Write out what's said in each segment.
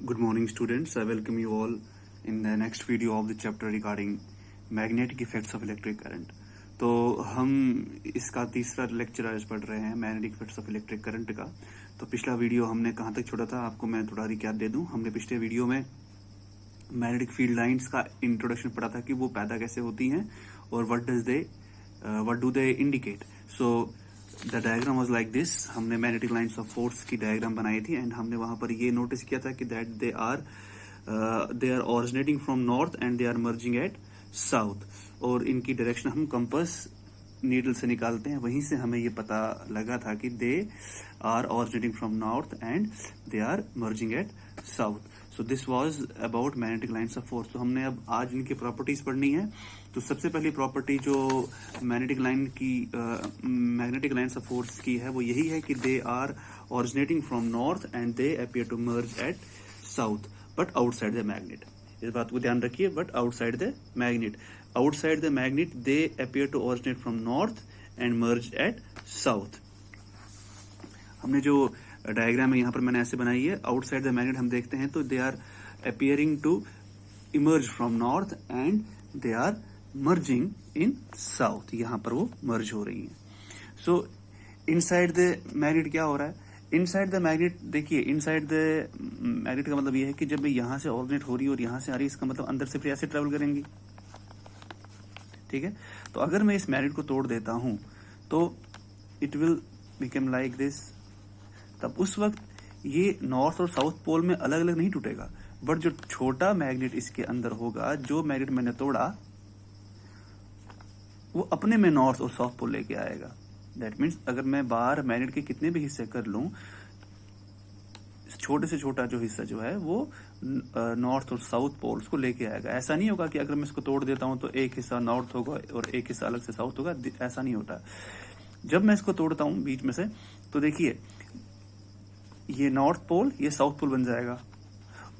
Good morning, students. I welcome you all in the next video of the chapter regarding magnetic effects of electric current. तो हम इसका तीसरा lecture आज पढ़ रहे हैं magnetic effects of electric current का। तो पिछला वीडियो हमने कहाँ तक छोड़ा था, आपको मैं थोड़ा रिकैप दे दूं। हमने पिछले वीडियो में मैग्नेटिक फील्ड लाइंस का इंट्रोडक्शन पढ़ा था कि वो पैदा कैसे होती हैं और what do they indicate. So the diagram was like this. हमने मैग्नेटिक लाइंस ऑफ फोर्स की डायग्राम बनाई थी एंड हमने वहां पर ये नोटिस किया था कि that they are originating from north and they are merging at south, और इनकी डायरेक्शन हम कंपास नीडल से निकालते हैं। वहीं से हमें ये पता लगा था कि they are originating from north and they are merging at south. So this was about magnetic lines of force. तो हमने अब आज इनकी प्रॉपर्टीज पढ़नी है। तो सबसे पहली प्रॉपर्टी जो मैग्नेटिक लाइंस ऑफ फोर्स की है वो यही है कि they are originating from north and they appear to merge at south but outside the magnet. इस बात को ध्यान रखिए, but outside the magnet. Outside the magnet they appear to originate from north and merge at south. हमने जो diagram है यहाँ पर मैंने ऐसे बनाई है। आउटसाइड द मैग्नेट हम देखते हैं तो they are appearing to emerge from north and they are merging in south. यहाँ पर वो मर्ज हो रही है। सो इनसाइड द मैग्नेट क्या हो रहा है? इनसाइड द मैग्नेट देखिए, इनसाइड द मैग्नेट का मतलब ये है कि जब यहाँ से ऑरिजिनेट हो रही है और यहाँ से आ रही है, इसका मतलब अंदर से फिर ऐसे ट्रेवल करेंगी। ठीक है, तो अगर मैं इस मैग्नेट को तोड़ देता हूं तो it will become like this. तब उस वक्त ये नॉर्थ और साउथ पोल में अलग अलग नहीं टूटेगा, बट जो छोटा मैग्नेट इसके अंदर होगा, जो मैग्नेट मैंने तोड़ा, वो अपने में नॉर्थ और साउथ पोल लेके आएगा। दैट मीन्स अगर मैं बाहर मैग्नेट के कितने भी हिस्से कर लूं, छोटे से छोटा जो हिस्सा जो है वो नॉर्थ और साउथ पोल्स को लेके आएगा। ऐसा नहीं होगा कि अगर मैं इसको तोड़ देता हूं तो एक हिस्सा नॉर्थ होगा और एक हिस्सा अलग से साउथ होगा। ऐसा नहीं होता। जब मैं इसको तोड़ता हूं बीच में से, तो देखिए ये नॉर्थ पोल, ये साउथ पोल बन जाएगा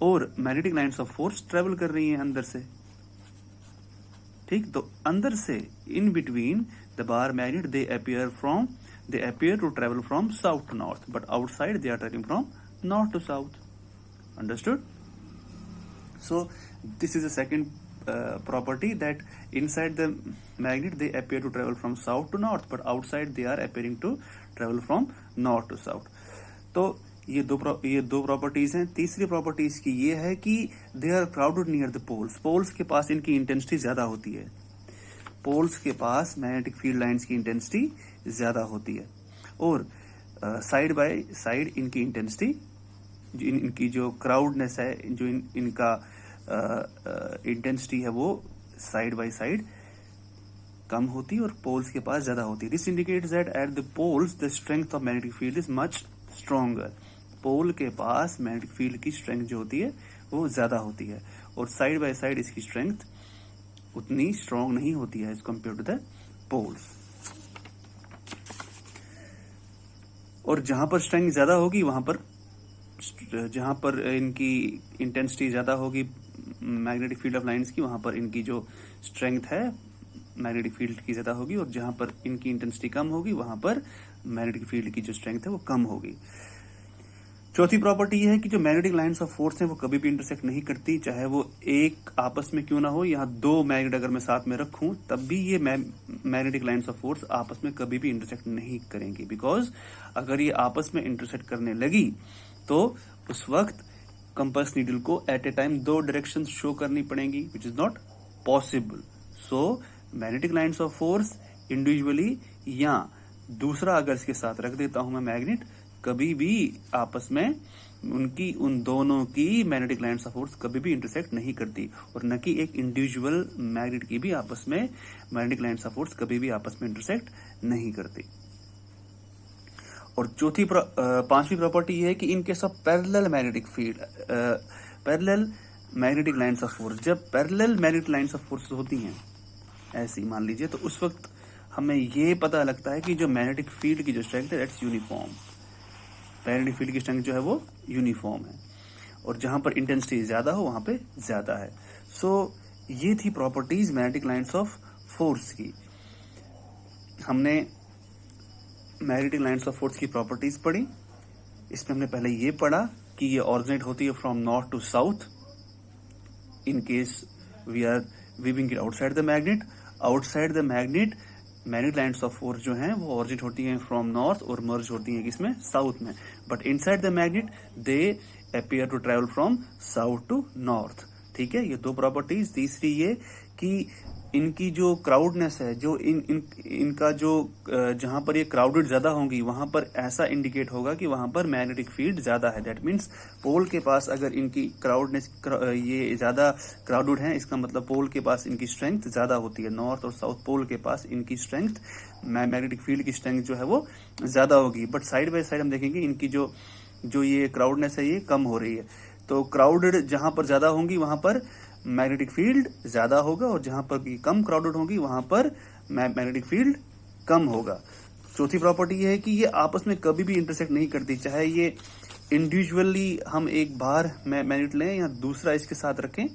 और magnetic lines of force travel कर रही हैं अंदर से। ठीक, तो अंदर से in between the bar magnet they appear to travel from south to north, but outside they are travelling फ्रॉम north to south. Understood? So this is the second property, that inside the magnet they appear to travel from south to north, but outside they are appearing to travel from north to south. तो ये दो properties हैं। तीसरी properties की ये है कि they are crowded near the poles. Poles के पास इनकी इंटेंसिटी ज्यादा होती है। पोल्स के पास मैग्नेटिक फील्ड लाइंस की इंटेंसिटी ज्यादा होती है और साइड बाय साइड इनकी इंटेंसिटी, इनकी जो क्राउडनेस है, जो इनका इंटेंसिटी है, वो साइड बाय साइड कम होती है और पोल्स के पास ज्यादा होती है। This indicates that at the poles the strength of magnetic field is much stronger. Pole के पास मैग्नेटिक फील्ड की स्ट्रेंथ जो होती है वो ज्यादा होती है और साइड बाय साइड इसकी स्ट्रेंथ उतनी स्ट्रॉन्ग नहीं होती है as compare to the poles. और जहां पर स्ट्रेंथ ज्यादा होगी, जहां पर इनकी इंटेंसिटी ज्यादा होगी मैग्नेटिक फील्ड ऑफ लाइंस की, वहां पर इनकी जो स्ट्रेंथ है मैग्नेटिक फील्ड की ज्यादा होगी, और जहां पर इनकी इंटेंसिटी कम होगी वहां पर मैग्नेटिक फील्ड की जो स्ट्रेंथ है वो कम होगी। चौथी प्रॉपर्टी ये है कि जो मैग्नेटिक लाइंस ऑफ फोर्स है वो कभी भी इंटरसेक्ट नहीं करती, चाहे वो एक आपस में क्यों ना हो। यहाँ दो मैग्नेट अगर मैं साथ में रखूं तब भी ये मैग्नेटिक लाइंस ऑफ फोर्स आपस में कभी भी इंटरसेक्ट नहीं करेंगी, बिकॉज अगर ये आपस में इंटरसेक्ट करने लगी तो उस वक्त कंपास नीडल को एट ए टाइम दो डायरेक्शन शो करनी पड़ेंगी, which is not possible. So magnetic lines of force individually या दूसरा अगर इसके साथ रख देता हूं मैं मैग्नेट, कभी भी आपस में उन दोनों की मैग्नेटिक लाइंस ऑफ फोर्स कभी भी इंटरसेक्ट नहीं करती, और न कि एक इंडिविजुअल मैग्नेट की भी आपस में मैग्नेटिक लाइंस ऑफ फोर्स कभी भी आपस में इंटरसेक्ट नहीं करती। और पांचवी प्रॉपर्टी ये है कि in case of parallel magnetic field, parallel magnetic lines of force, जब parallel magnetic lines of force होती हैं ऐसी मान लीजिए, तो उस वक्त हमें ये पता लगता है कि जो मैग्नेटिक फील्ड की जो स्ट्रेंथ है दैट्स यूनिफॉर्म। मैग्नेटिक फील्ड की स्ट्रेंथ जो है वो यूनिफॉर्म है और जहां पर इंटेंसिटी ज्यादा हो वहां पे ज्यादा है। सो ये थी properties magnetic lines of force की। हमने मैग्नेटिक लाइंस ऑफ फोर्स की प्रॉपर्टीज पढ़ी। इसमें हमने पहले ये पढ़ा कि ये ऑरिजिनेट होती है from north to south in case we are viewing it outside the magnet. Outside the magnet magnetic lines of force जो हैं वो ऑरिजिनेट होती हैं फ्रॉम नॉर्थ और मर्ज होती हैं किसमें, साउथ में। But inside the magnet they appear to travel from south to north. ठीक है, ये दो प्रॉपर्टीज। तीसरी ये कि इनकी जो क्राउडनेस है, जो इनका जो जहां पर ये क्राउडेड ज्यादा होंगी वहां पर ऐसा इंडिकेट होगा कि वहां पर मैग्नेटिक फील्ड ज्यादा है। दैट मीन्स पोल के पास अगर इनकी क्राउडनेस ये ज्यादा क्राउडेड है, इसका मतलब पोल के पास इनकी स्ट्रेंथ ज्यादा होती है। नॉर्थ और साउथ पोल के पास इनकी स्ट्रेंथ, मैग्नेटिक फील्ड की स्ट्रेंथ जो है वो ज्यादा होगी। बट साइड बाय साइड हम देखेंगे इनकी जो ये क्राउडनेस है ये कम हो रही है। तो क्राउडेड जहां पर ज्यादा होंगी वहां पर मैग्नेटिक फील्ड ज्यादा होगा और जहां पर कम क्राउडेड होगी वहां पर मैग्नेटिक फील्ड कम होगा। चौथी प्रॉपर्टी ये है कि ये आपस में कभी भी इंटरसेक्ट नहीं करती, चाहे ये इंडिविजुअली हम एक बार मैग्नेट लें या दूसरा इसके साथ रखें,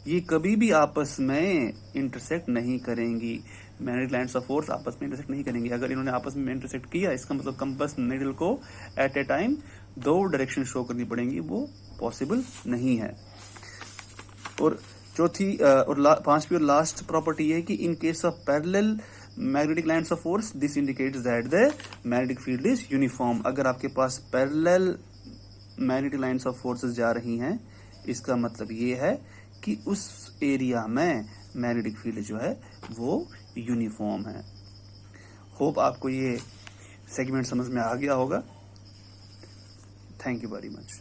ये कभी भी आपस में इंटरसेक्ट नहीं करेंगी। मैग्नेटिक लाइन्स ऑफ फोर्स आपस में इंटरसेक्ट नहीं करेंगी। अगर इन्होंने आपस में इंटरसेक्ट किया, इसका मतलब कंपास नीडल को एट ए टाइम दो डायरेक्शन शो करनी पड़ेंगी, वो पॉसिबल नहीं है। और चौथी और पांचवी और लास्ट प्रॉपर्टी है कि in case of parallel magnetic lines of force this indicates that the magnetic field is uniform. अगर आपके पास parallel magnetic lines of forces जा रही हैं, इसका मतलब ये है कि उस एरिया में मैग्नेटिक फील्ड जो है वो यूनिफॉर्म है। होप आपको ये सेगमेंट समझ में आ गया होगा। Thank you very much.